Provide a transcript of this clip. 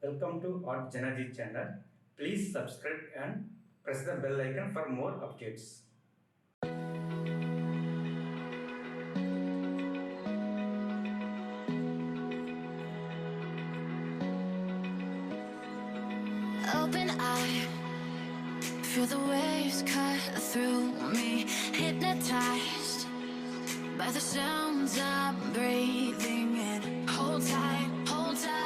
Welcome to JanaG channel. Please subscribe and press the bell icon for more updates. Open eye, feel the waves cut through me. Hypnotized by the sounds I'm breathing in. Hold tight, hold tight.